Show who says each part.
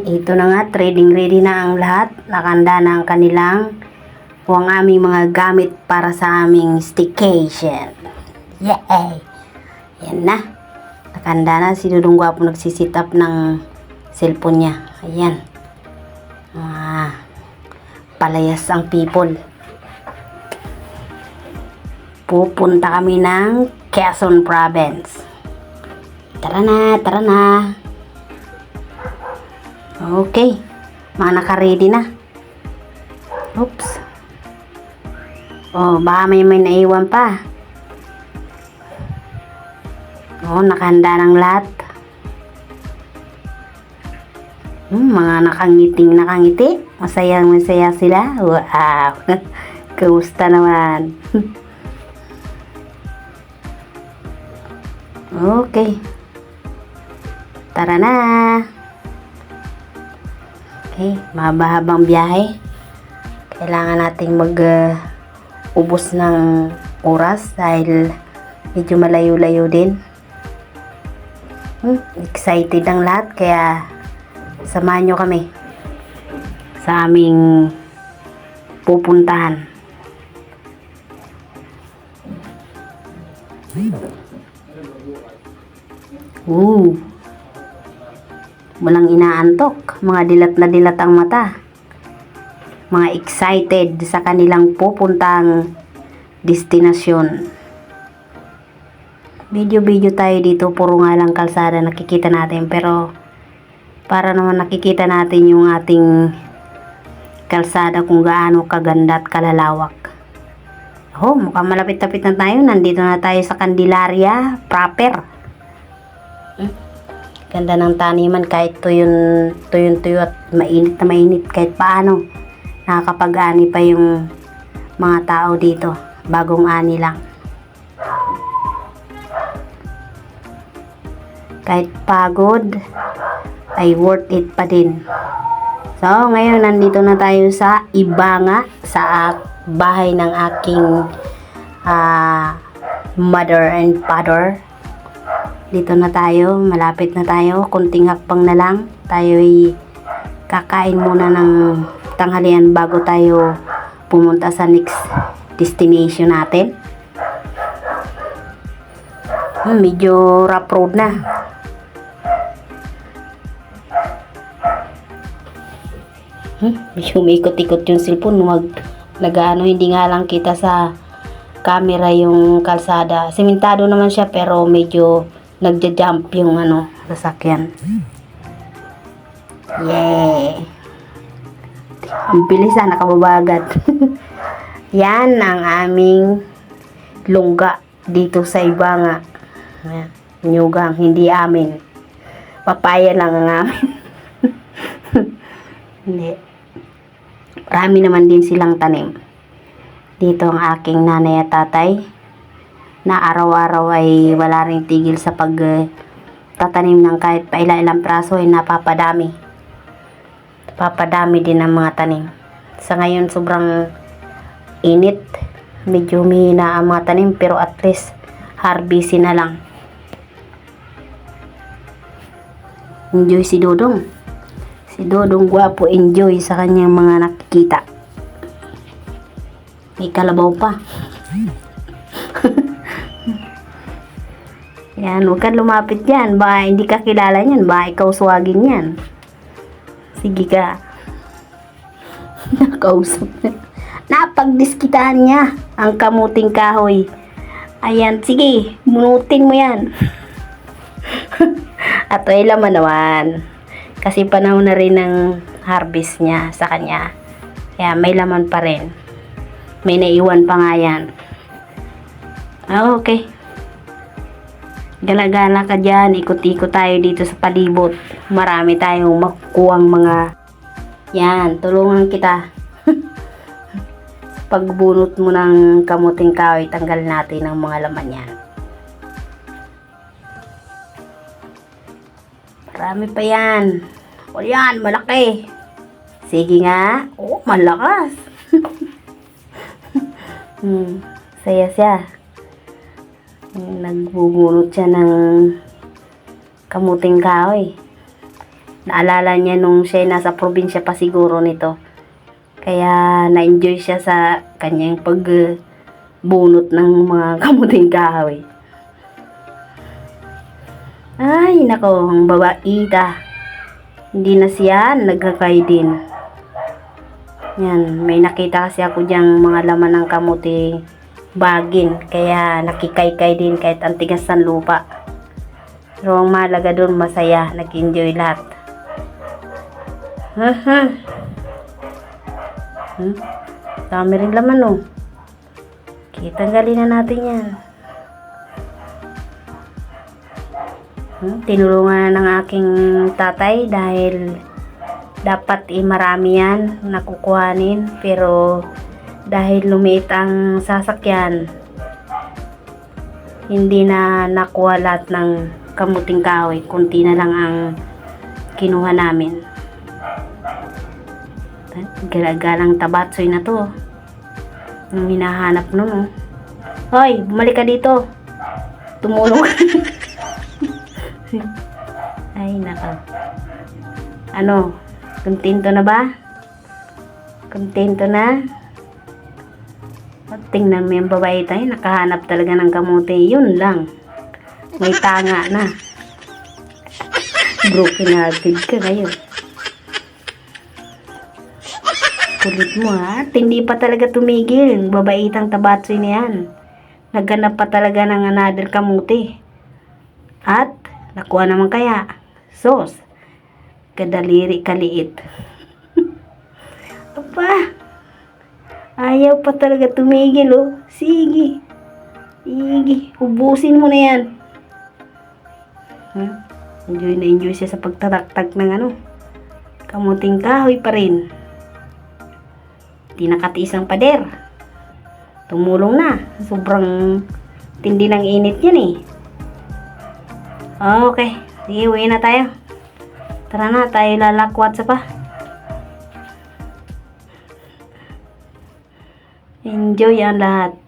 Speaker 1: Ito na nga, trading ready na ang lahat. Nakanda na ang kanilang o ang aming mga gamit para sa aming staycation. Yay! Yan na. Nakanda na. Si Dudong Gwapo nagsisit up ng cellphone niya. Ayan. Palayas ang people. Pupunta kami ng Quezon Province. Tara na, tara na. Okay. Mga naka-ready na. Oops. Oh, baka may naiwan pa. Oh, nakahanda ng lahat. Mga nakangiti. Masaya sila. Wow. Kamusta naman? Okay. Tara na. Okay, mahaba-habang biyahe. Kailangan nating ubos ng oras dahil medyo malayo-layo din. Excited ang lahat, kaya samahan nyo kami sa aming pupuntahan. Walang inaantok, mga dilat na dilat ang mata. Mga excited sa kanilang pupuntang destinasyon. Video tayo dito, puro nga lang kalsada nakikita natin, pero para naman nakikita natin yung ating kalsada kung gaano kaganda at kalalawak. Mukhang malapit-lapit na tayo. Nandito na tayo sa Candelaria proper. Ganda ng taniman, kahit tuyo at mainit na mainit, kahit paano nakakapag-ani pa yung mga tao dito. Bagong ani lang. Kahit pagod ay worth it pa din. So, ngayon nandito na tayo sa Ibanga, sa bahay ng aking mother and father. Dito na tayo, malapit na tayo, kunting hakbang na lang. Tayo ay kakain muna ng tanghalian bago tayo pumunta sa next destination natin. Medyo rough road na. Medyo umikot-ikot yung cellphone. Hindi nga lang kita sa camera yung kalsada. Simentado naman siya, pero medyo nagja-jump yung sasakyan. Yay! Ang bilis nakababagat. Yan ang aming lungga dito sa Ibanga. Nyugang, hindi amin. Papaya lang ang amin. Hindi. Marami naman din silang tanim. Dito ang aking nanay at tatay, na araw-araw ay wala ring tigil sa tatanim ng kahit pa ilang praso ay napapadami din ang mga tanim. Sa ngayon sobrang init, medyo humihina ang mga tanim, pero at least harvest na lang. Enjoy si Dodong Gwapo, enjoy sa kanyang mga nakikita. May kalabaw pa. Yan, huwag kang lumapit yan. Baka hindi ka kilala niyan. Baka ikaw swagin yan. Sige ka. Nakausap na. Napagdiskitaan niya ang kamuting kahoy. Ayan, sige. Bunutin mo yan. At ay laman naman. Kasi panahon na rin ng harvest niya sa kanya. Kaya may laman pa rin. May naiwan pa nga yan. Okay. Gala-gala ka dyan, ikot-ikot tayo dito sa palibot. Marami tayong makukuhang mga yan, tulungan kita. Pagbunot mo ng kamuting kahoy, tanggal natin ang mga laman yan. Marami pa yan. O yan, malaki. Sige nga. Malakas. Saya siya. Nagbubunot siya ng kamuting kahoy. Naalala niya nung siya nasa probinsya pa siguro nito. Kaya na-enjoy siya sa kanyang pagbunot ng mga kamuting kahoy. Ay, nako, ang babaita. Hindi na siya nagkakay din. Yan, may nakita kasi ako diyang mga laman ng kamuti bagin. Kaya nakikaykay din kahit ang tigas ng lupa. Pero ang mahalaga doon, masaya, nag-enjoy lahat. Dami rin laman oh. Tanggalin na natin yan. Tinulungan ng aking tatay dahil dapat marami yan nakukuhanin, pero dahil lumiit ang sasakyan, hindi na nakuha lahat ng kamuting kahoy. Kunti na lang ang kinuha namin. Galagalang tabatsoy na to. Ang hinahanap nun. Hoy, bumalik ka dito. Tumulong ka. Ay, nako. Ano? Kontento na ba? Kontento na? At tingnan mo yung babae tayo. Nakahanap talaga ng kamote. Yun lang. May tanga na. Broken hearted ka ngayon. Kulit mo ha. At hindi pa talaga tumigil. Babaitang tabatsoy na yan. Naghanap pa talaga ng another kamote. At nakuha naman kaya. Sos. Kadaliri kaliit. Apa. Ayaw pa talaga tumigil oh. Sige. Sige. Ubusin mo na yan. Enjoy na enjoy siya sa pagtataktak ng kamuting kahoy pa rin. Di nakatiis ang pader. Tumulong na. Sobrang tindi ng init yan eh. Okay. Sige, uwi na tayo. Tara na, tayo lalakwat sa pa. Enjoy ang lahat.